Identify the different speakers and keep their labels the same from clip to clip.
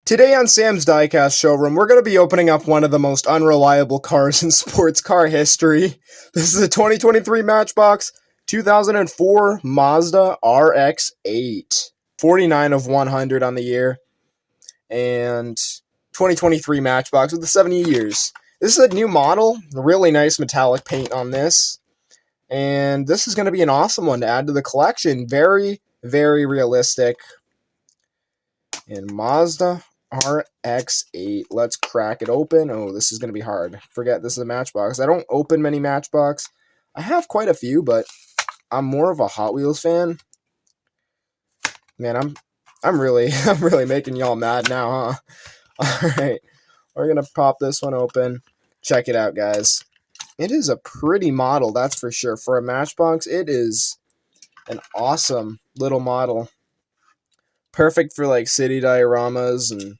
Speaker 1: Today on Sam's Diecast Showroom, we're going to be opening up one of the most unreliable cars in sports car history. This is a 2023 Matchbox 2004 Mazda RX-8. 49 of 100 on the year. And 2023 Matchbox with the 70 years. This is a new model. Really nice metallic paint on this. And this is going to be an awesome one to add to the collection. Very, very realistic. And Mazda RX-8. Let's crack it open. Oh, this is going to be hard. Forget this is a Matchbox. I don't open many Matchbox. I have quite a few, but I'm more of a Hot Wheels fan. Man, I'm really making y'all mad now, huh? All right. We're going to pop this one open. Check it out, guys. It is a pretty model, that's for sure. For a Matchbox, it is an awesome little model. Perfect for like city dioramas, and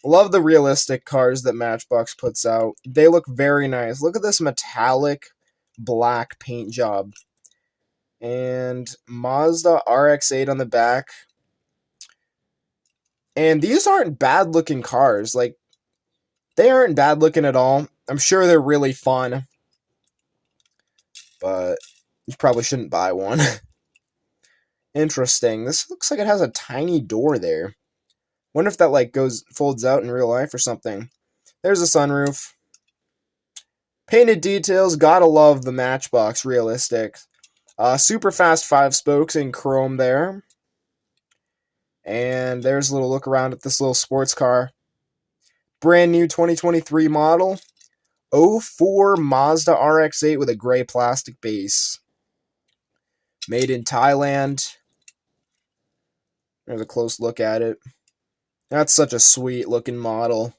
Speaker 1: love the realistic cars that Matchbox puts out. They look very nice. Look at this metallic black paint job. And Mazda RX-8 on the back. And these aren't bad looking cars. Like, they aren't bad looking at all. I'm sure they're really fun. But you probably shouldn't buy one. Interesting. This looks like it has a tiny door there. Wonder if that like folds out in real life or something. There's a sunroof. Painted details. Gotta love the Matchbox realistic. Super fast 5 spokes in chrome there. And there's a little look around at this little sports car. Brand new 2023 model. 04 Mazda RX-8 with a gray plastic base. Made in Thailand. There's a close look at it. That's such a sweet looking model.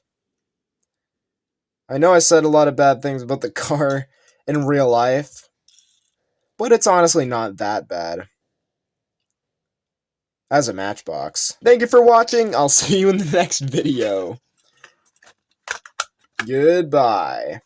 Speaker 1: I know I said a lot of bad things about the car in real life, but it's honestly not that bad as a Matchbox. Thank you for watching. I'll see you in the next video. Goodbye.